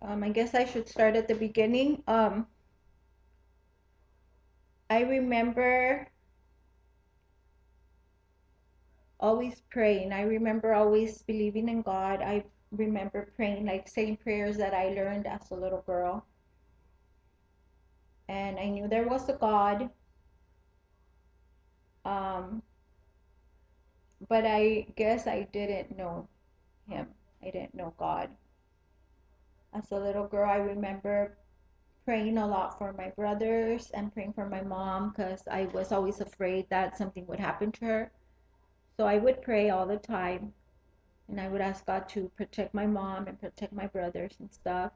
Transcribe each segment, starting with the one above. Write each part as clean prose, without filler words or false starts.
I guess I should start at the beginning. I remember always praying. I remember always believing in God. I remember praying, like saying prayers that I learned as a little girl. And I knew there was a God. Um, but I guess I didn't know him. I didn't know God. As a little girl, I remember praying a lot for my brothers and praying for my mom because I was always afraid that something would happen to her. So I would pray all the time and I would ask God to protect my mom and protect my brothers and stuff.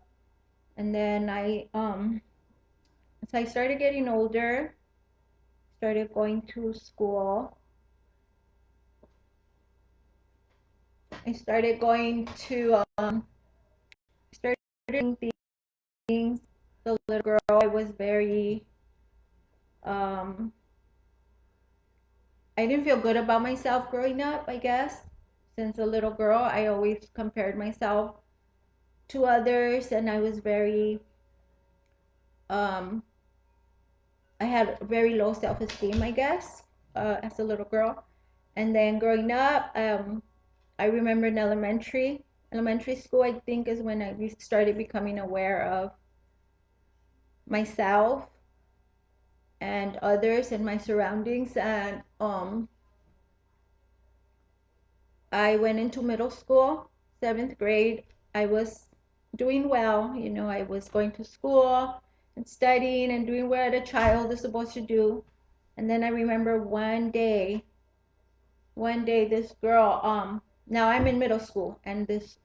And then as I started getting older, started going to school. I started going to started doing things. The little girl, I was very um I didn't feel good about myself growing up, I guess. Since a little girl, I always compared myself to others and I was very um I had very low self-esteem, I guess, as a little girl. And then growing up, I remember in elementary school, I think is when I started becoming aware of myself and others and my surroundings. And I went into middle school, seventh grade. I was doing well, I was going to school and studying and doing what a child is supposed to do. And then I remember one day this girl, now I'm in middle school, and this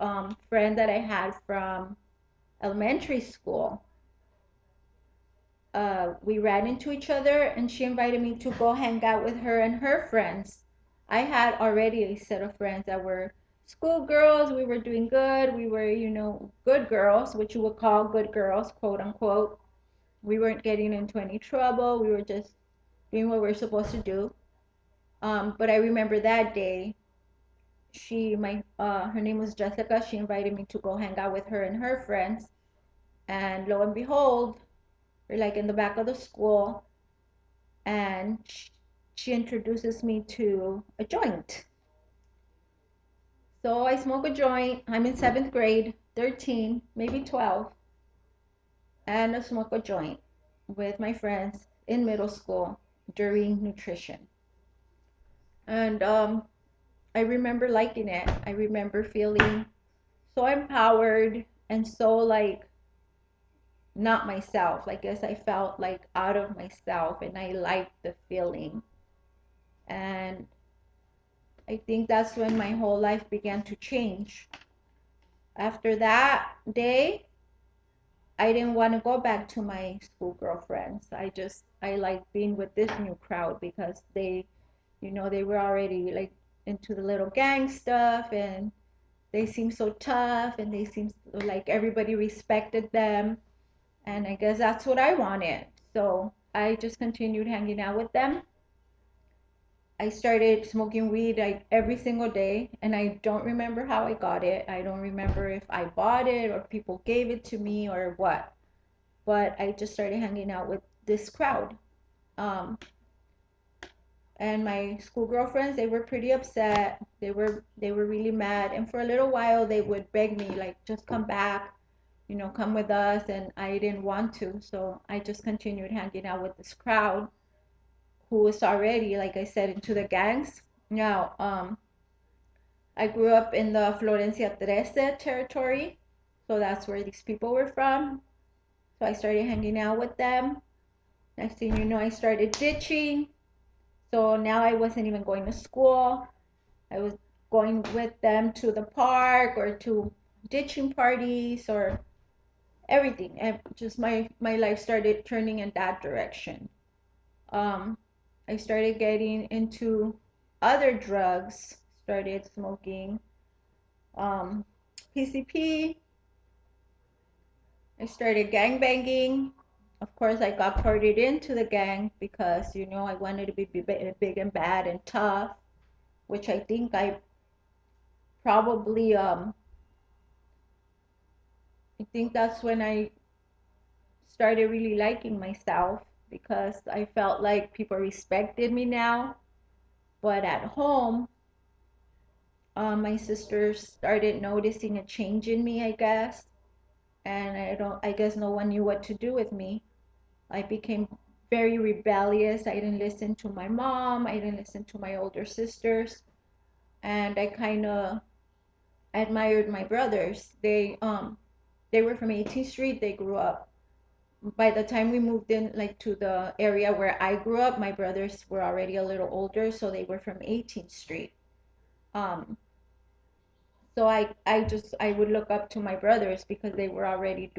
friend that I had from elementary school, we ran into each other and she invited me to go hang out with her and her friends. I had already a set of friends that were schoolgirls. We were doing good. We were, good girls, which you would call good girls, quote unquote. We weren't getting into any trouble. We were just doing what we were supposed to do. But I remember that day, her name was Jessica. She invited me to go hang out with her and her friends. And lo and behold, we're like in the back of the school and she introduces me to a joint. So I smoke a joint. I'm in seventh grade, 13, maybe 12, and I smoke a joint with my friends in middle school during nutrition. And I remember liking it. I remember feeling so empowered and so like not myself. Like, I guess I felt like out of myself and I liked the feeling. And I think that's when my whole life began to change. After that day, I didn't want to go back to my school girlfriends. I liked being with this new crowd because they were already like into the little gang stuff and they seemed so tough and they seemed like everybody respected them. And I guess that's what I wanted. So I just continued hanging out with them. I started smoking weed like every single day, and I don't remember how I got it. I don't remember if I bought it or people gave it to me or what. But I just started hanging out with this crowd. Um, and my school girlfriends, they were pretty upset. They were really mad. And for a little while, they would beg me like, just come back, come with us. And I didn't want to, so I just continued hanging out with this crowd who was already, like I said, into the gangs. Now, I grew up in the Florencia Trece territory, so that's where these people were from. So I started hanging out with them. Next thing you know, I started ditching. So now I wasn't even going to school. I was going with them to the park or to ditching parties or everything. And just my life started turning in that direction. Um, I started getting into other drugs, started smoking PCP. I started gang banging. Of course, I got courted into the gang because, I wanted to be big and bad and tough, which I think I probably think that's when I started really liking myself because I felt like people respected me now. But at home, my sisters started noticing a change in me, I guess. And I guess no one knew what to do with me. I became very rebellious. I didn't listen to my mom. I didn't listen to my older sisters. And I kind of admired my brothers. They were from 18th Street. They grew up. By the time we moved in, like to the area where I grew up, my brothers were already a little older, so they were from 18th Street. Um, so I would look up to my brothers because they were already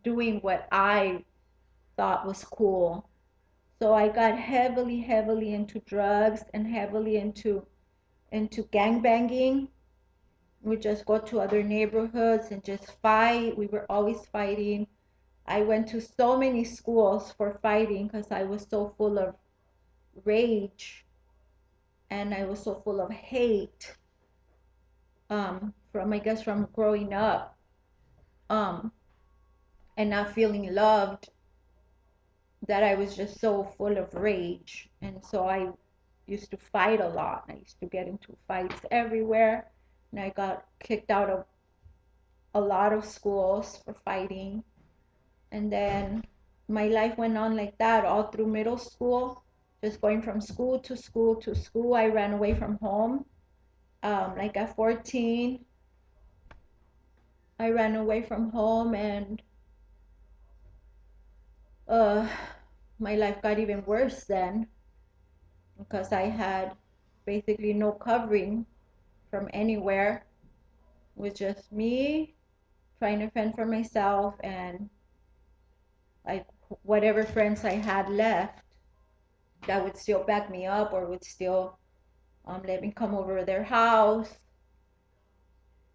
doing what I thought was cool. So I got heavily into drugs and heavily into gang banging. We just go to other neighborhoods and just fight. We were always fighting. I went to so many schools for fighting because I was so full of rage and I was so full of hate, from I guess from growing up, um, and not feeling loved, that I was just so full of rage. And so I used to fight a lot. I used to get into fights everywhere, and I got kicked out of a lot of schools for fighting. And then my life went on like that all through middle school, just going from school to school to school. I ran away from home. Like at 14, I ran away from home, and uh, my life got even worse then because I had basically no covering from anywhere. It was just me trying to fend for myself, and like whatever friends I had left that would still back me up or would still let me come over to their house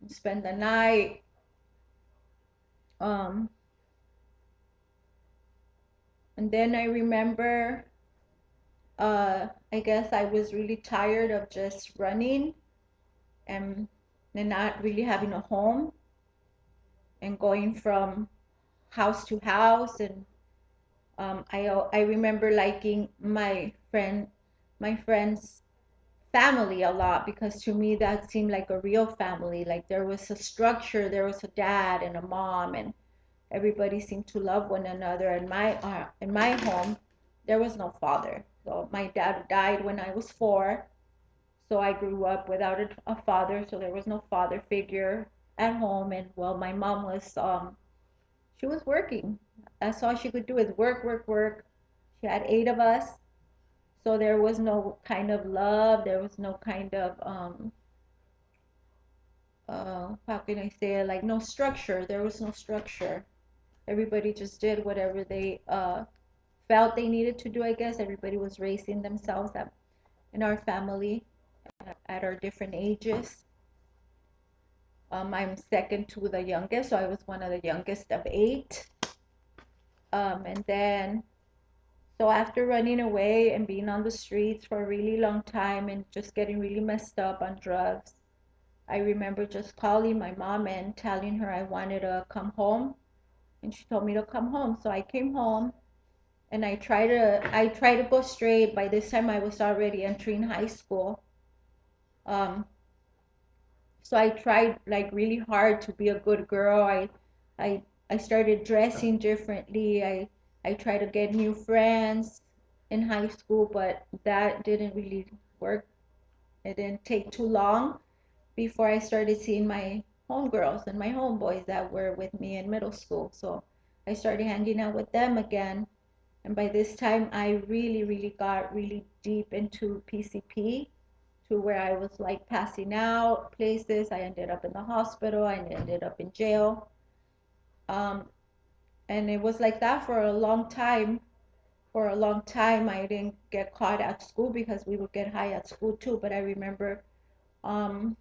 and spend the night. Um, and then I remember, I guess I was really tired of just running and, and not really having a home and going from house to house. And I remember liking my friend's family a lot because to me that seemed like a real family. Like there was a structure, there was a dad and a mom, and everybody seemed to love one another. In my home, there was no father. So my dad died when I was 4, so I grew up without a father. So there was no father figure at home. And well, my mom was she was working. That's all she could do is work, work, work. She had 8 of us, so there was no kind of love. There was no kind of how can I say it? Like no structure. There was no structure. Everybody just did whatever they felt they needed to do, I guess. Everybody was raising themselves up in our family at our different ages. I'm second to the youngest, so I was one of the youngest of 8. And then, so after running away and being on the streets for a really long time and just getting really messed up on drugs, I remember just calling my mom and telling her I wanted to come home, and she told me to come home. So I came home and I try to go straight. By this time I was already entering high school. Um, so I tried like really hard to be a good girl. I I started dressing differently. I tried to get new friends in high school, but that didn't really work. It didn't take too long before I started seeing my homegirls and my homeboys that were with me in middle school. So I started hanging out with them again. And by this time, I really got really deep into PCP to where I was like passing out places. I ended up in the hospital. I ended up in jail. Um, and it was like that for a long time. For a long time, I didn't get caught at school because we would get high at school too. But I remember um,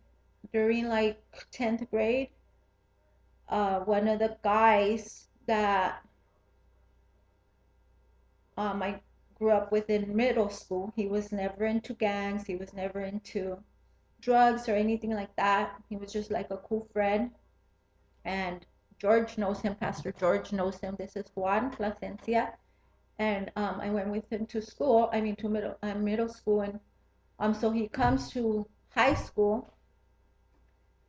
during like 10th grade, one of the guys that I grew up with in middle school. He was never into gangs. He was never into drugs or anything like that. He was just like a cool friend. And George knows him. Pastor George knows him. This is Juan Plasencia. And I went with him to school. I mean, to middle school. And so he comes to high school.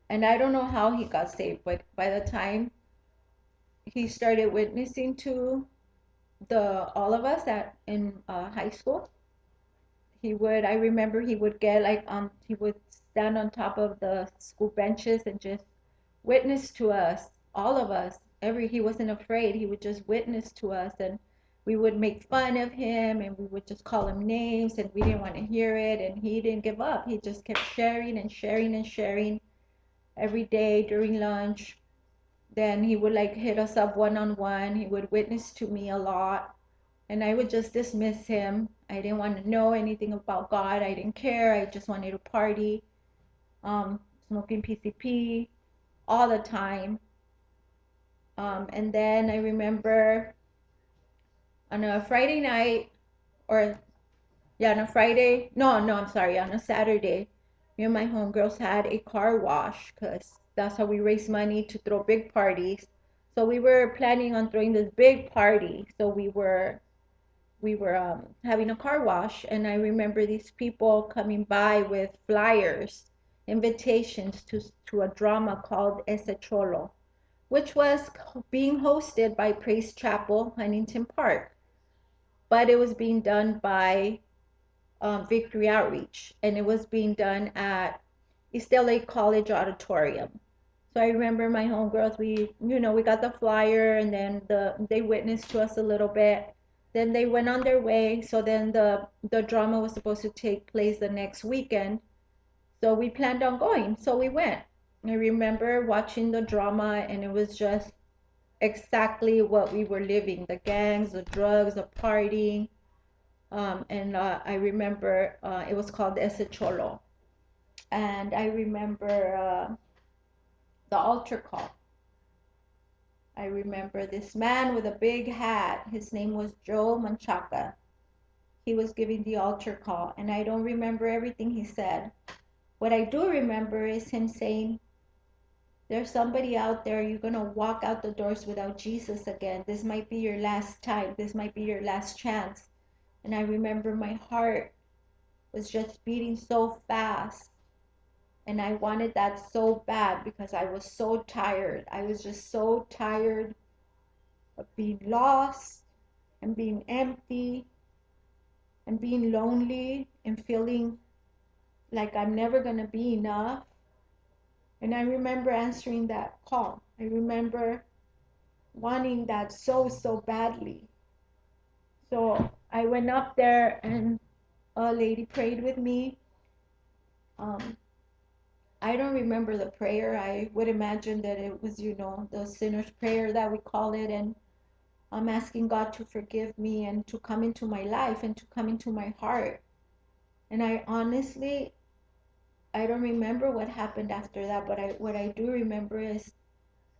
And I don't know how he got saved, but by the time he started witnessing to all of us at in high school, I remember he would get like he would stand on top of the school benches and just witness to us, all of us. He wasn't afraid. He would just witness to us, and we would make fun of him, and we would just call him names, and we didn't want to hear it. And he didn't give up. He just kept sharing and sharing and sharing every day during lunch. Then he would like hit us up one on one. He would witness to me a lot, and I would just dismiss him. I didn't want to know anything about God. I didn't care. I just wanted to party, smoking PCP all the time. And then I remember on a Friday night, or yeah, on a Friday, no, I'm sorry, on a Saturday, me and my homegirls had a car wash because that's how we raise money to throw big parties. So we were planning on throwing this big party. So we were having a car wash, and I remember these people coming by with flyers, invitations to a drama called Ese Cholo, which was being hosted by Praise Chapel, Huntington Park, but it was being done by Victory Outreach, and it was being done at East LA College Auditorium. So I remember my homegirls, we got the flyer, and then they witnessed to us a little bit. Then they went on their way. So then the drama was supposed to take place the next weekend. So we planned on going. So we went. I remember watching the drama, and it was just exactly what we were living: the gangs, the drugs, the partying. And I remember it was called Ese Cholo. And I remember the altar call. I remember this man with a big hat. His name was Joe Manchaca. He was giving the altar call, and I don't remember everything he said. What I do remember is him saying, "There's somebody out there, you're going to walk out the doors without Jesus again. This might be your last time. This might be your last chance." And I remember my heart was just beating so fast. And I wanted that so bad because I was so tired. I was just so tired of being lost and being empty and being lonely and feeling like I'm never going to be enough. And I remember answering that call. I remember wanting that so, so badly. So I went up there, and a lady prayed with me. Um, I don't remember the prayer. I would imagine that it was, the sinner's prayer that we call it. And I'm asking God to forgive me and to come into my life and to come into my heart. And I don't remember what happened after that, but what I do remember is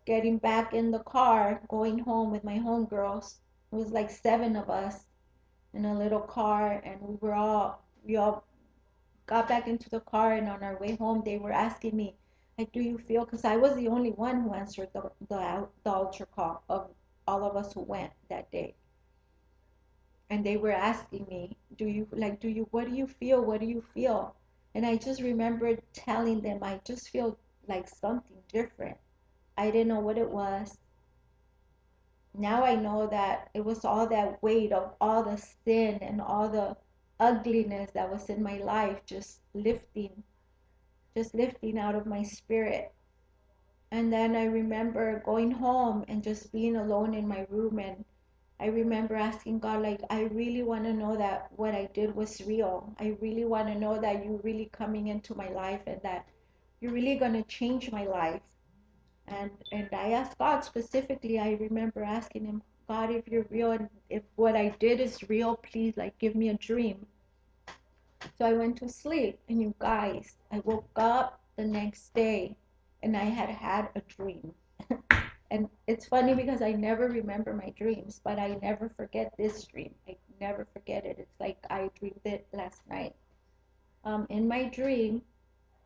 getting back in the car, going home with my homegirls. It was like 7 of us in a little car, and we all got back into the car, and on our way home, they were asking me, like, "Do you feel?" Because I was the only one who answered the altar call of all of us who went that day. And they were asking me, what do you feel? What do you feel? And I just remembered telling them, I just feel like something different. I didn't know what it was. Now I know that it was all that weight of all the sin and all the ugliness that was in my life just lifting out of my spirit. And then I remember going home and just being alone in my room, and I remember asking God, like, I really want to know that what I did was real. I really want to know that you're really coming into my life and that you're really going to change my life. And I asked God specifically, I remember asking him, "God, if you're real and if what I did is real, please, like, give me a dream." So I went to sleep, and you guys, I woke up the next day and I had a dream. And it's funny because I never remember my dreams, but I never forget this dream. I never forget it. It's like I dreamed it last night. In my dream,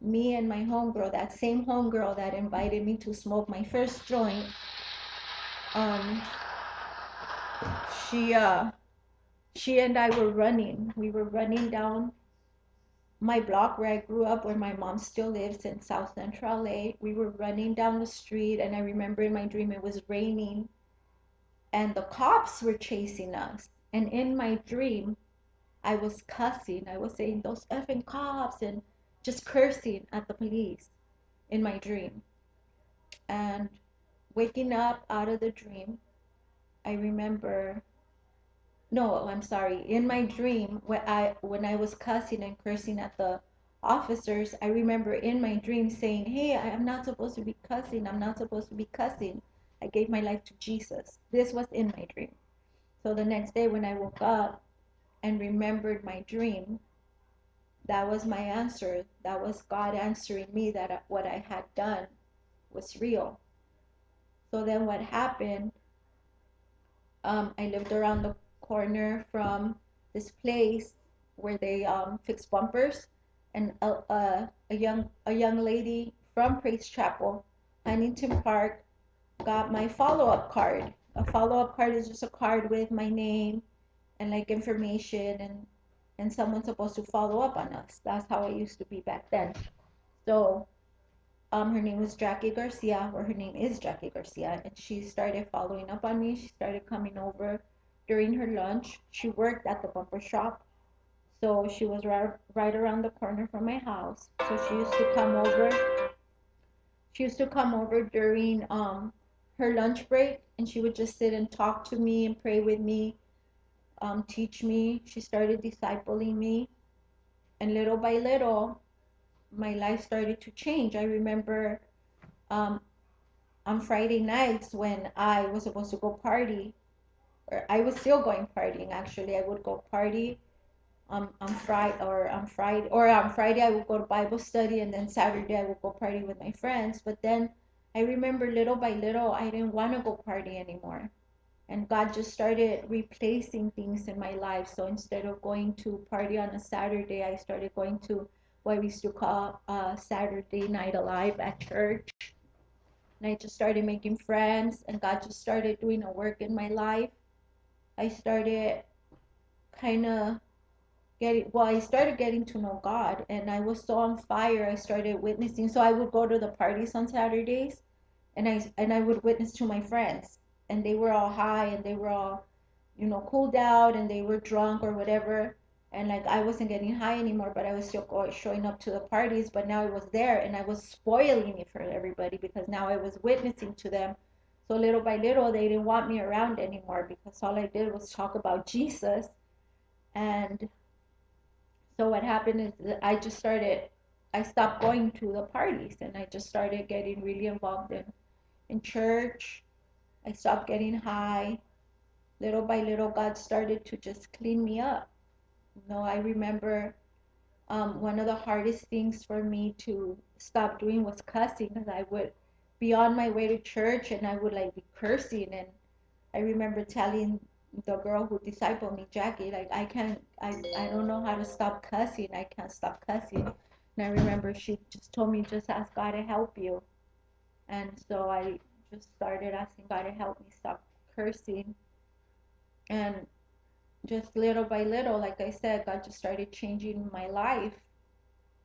me and my homegirl, that same homegirl that invited me to smoke my first joint, um, she she and I were running. We were running down my block where I grew up, where my mom still lives in South Central LA. We were running down the street, and I remember in my dream it was raining, and the cops were chasing us. And in my dream, I was cussing. I was saying those effing cops and just cursing at the police in my dream. And waking up out of the dream, I remember, no, I'm sorry. In my dream, when I was cussing and cursing at the officers, I remember in my dream saying, "Hey, I'm not supposed to be cussing. I'm not supposed to be cussing. I gave my life to Jesus." This was in my dream. So the next day when I woke up and remembered my dream, that was my answer. That was God answering me that what I had done was real. So then what happened, I lived around the corner from this place where they fix bumpers, and a young lady from Praise Chapel, Huntington Park, got my follow-up card. A follow-up card is just a card with my name and like information, and someone's supposed to follow up on us. That's how it used to be back then. So her name was Jackie Garcia, or her name is Jackie Garcia, and she started following up on me. She started coming over during her lunch. She worked at the bumper shop, so she was right around the corner from my house. So she used to come over. She used to come over during her lunch break, and she would just sit and talk to me and pray with me, teach me. She started discipling me, and little by little, my life started to change. I remember um, on Friday nights when I was supposed to go party, or I was still going partying actually. I would go party on Friday I would go to Bible study, and then Saturday I would go party with my friends. But then I remember little by little I didn't want to go party anymore. And God just started replacing things in my life. So instead of going to party on a Saturday, I started going to what we used to call Saturday Night Alive at church. And I just started making friends, and God just started doing a work in my life. I started kind of I started getting to know God, and I was so on fire. I started witnessing. So I would go to the parties on Saturdays, and I would witness to my friends, and they were all high, and they were all, cooled out, and they were drunk or whatever. And like I wasn't getting high anymore, but I was still showing up to the parties. But now I was there, and I was spoiling it for everybody because now I was witnessing to them. So little by little, they didn't want me around anymore because all I did was talk about Jesus. And so what happened is that I stopped going to the parties, and I just started getting really involved in church. I stopped getting high. Little by little, God started to just clean me up. I remember one of the hardest things for me to stop doing was cussing, because I would be on my way to church and I would like be cursing. And I remember telling the girl who discipled me, Jackie, like I don't know how to stop cussing. I can't stop cussing. And I remember she just told me, just ask God to help you. And so I just started asking God to help me stop cursing. And just little by little, like I said, God just started changing my life.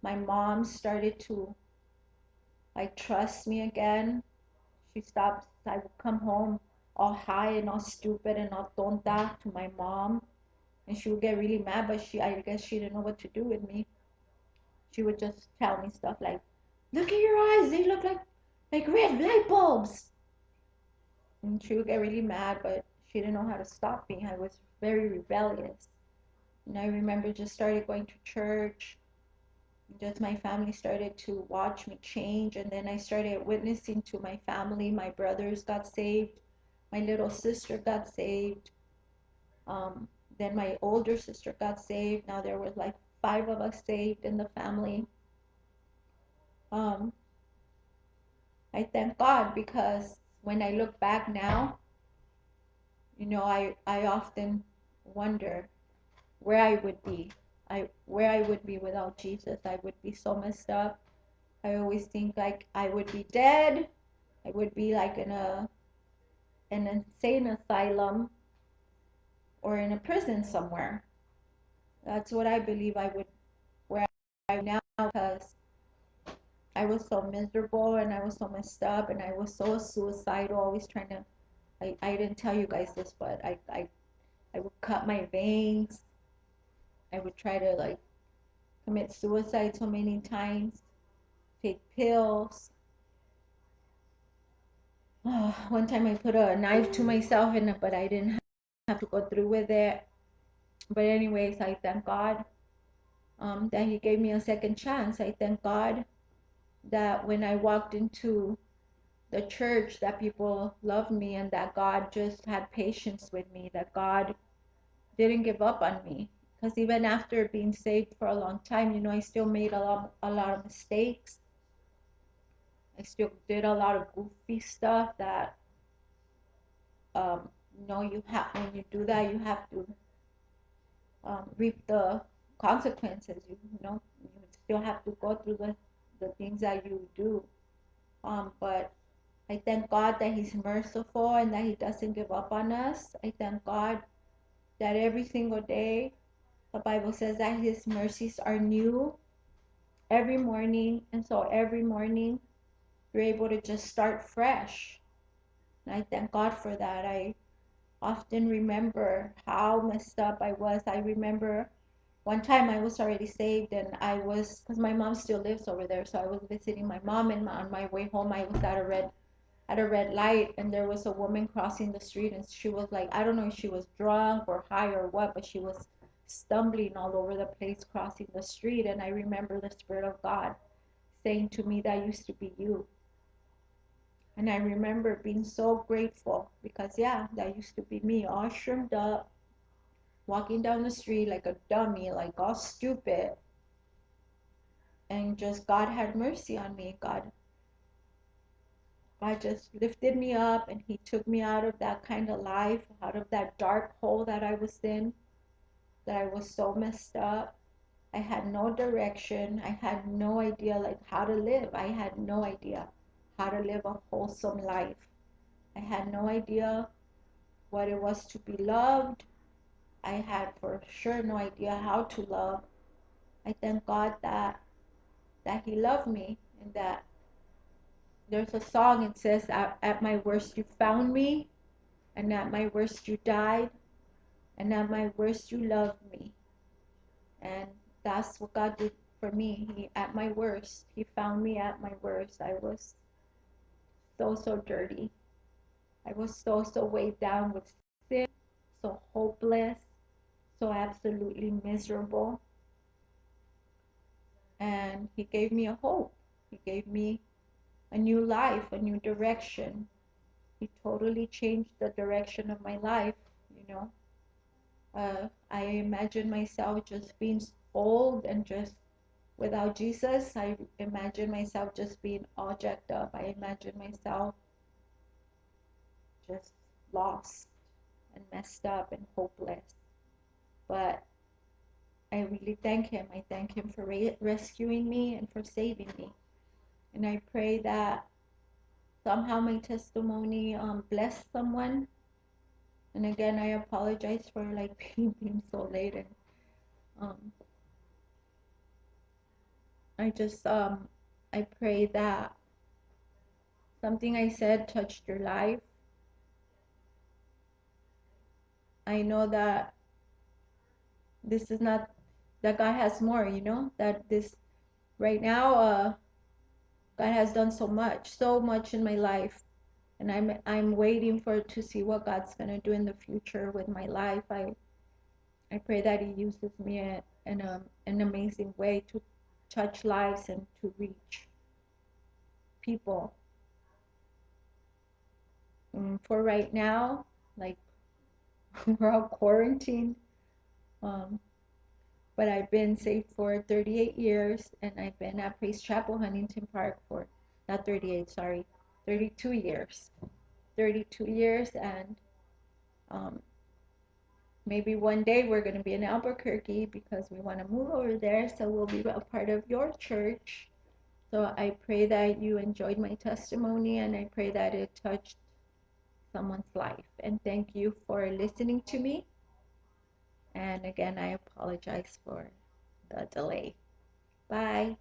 My mom started to like trust me again. I would come home all high and all stupid and all tonta to my mom, and she would get really mad, but I guess she didn't know what to do with me. She would just tell me stuff like, "Look at your eyes, they look like red light bulbs." And she would get really mad, but she didn't know how to stop me. I was very rebellious. And I remember just started going to church. Just my family started to watch me change, and then I started witnessing to my family. My brothers got saved, my little sister got saved, um, then my older sister got saved. Now there was like 5 of us saved in the family. um, I thank God, because when I look back now, I often wonder where I would be. Where I would be without Jesus. I would be so messed up. I always think like I would be dead. I would be like in a an insane asylum or in a prison somewhere. That's what I believe I would where I am now, because I was so miserable and I was so messed up and I was so suicidal, always trying to. I didn't tell you guys this, but I would cut my veins. I would try to like commit suicide so many times, take pills. One time I put a knife to myself, but I didn't have to go through with it. But anyways, I thank God that He gave me a second chance. I thank God that when I walked into the church, that people loved me and that God just had patience with me, that God didn't give up on me. Because even after being saved for a long time, I still made a lot of mistakes. I still did a lot of goofy stuff that, you have, when you do that, you have to reap the consequences. You still have to go through the things that you do. But I thank God that He's merciful and that He doesn't give up on us. I thank God that every single day, the Bible says that His mercies are new every morning. And so every morning, you're able to just start fresh. And I thank God for that. I often remember how messed up I was. I remember one time I was already saved and because my mom still lives over there, so I was visiting my mom, and on my way home I was at a red light, and there was a woman crossing the street, and she was like, I don't know if she was drunk or high or what, but she was stumbling all over the place crossing the street. And I remember the Spirit of God saying to me, that used to be you. And I remember being so grateful because, yeah, that used to be me, all shrimped up, walking down the street like a dummy, like all stupid. And just God had mercy on me. God just lifted me up, and He took me out of that kind of life, out of that dark hole that I was in, that I was so messed up. I had no direction. I had no idea like how to live. I had no idea how to live a wholesome life. I had no idea what it was to be loved. I had for sure no idea how to love. I thank God that He loved me, and that there's a song, it says, at my worst you found me, and at my worst you died, and at my worst you loved me. And that's what God did for me. At my worst, He found me at my worst. I was so dirty. I was so weighed down with sin, so hopeless, so absolutely miserable. And He gave me a hope. He gave me a new life, a new direction. He totally changed the direction of my life, you know. I imagine myself just being old and just without Jesus. I imagine myself just being all jacked up. I imagine myself just lost and messed up and hopeless. But I really thank Him. I thank Him for rescuing me and for saving me. And I pray that somehow my testimony bless someone. And again, I apologize for like being so late, and um, I pray that something I said touched your life. I know that this is not, that God has more, that this right now, God has done so much in my life, and I'm waiting to see what God's gonna do in the future with my life. I pray that He uses me in an amazing way to touch lives and to reach people. For right now, like we're all quarantined, um, but I've been saved for 38 years, and I've been at Praise Chapel Huntington Park for, not 38, sorry, 32 years. 32 years, and um, maybe one day we're going to be in Albuquerque because we want to move over there, so we'll be a part of your church. So I pray that you enjoyed my testimony, and I pray that it touched someone's life. And thank you for listening to me. And again, I apologize for the delay. Bye.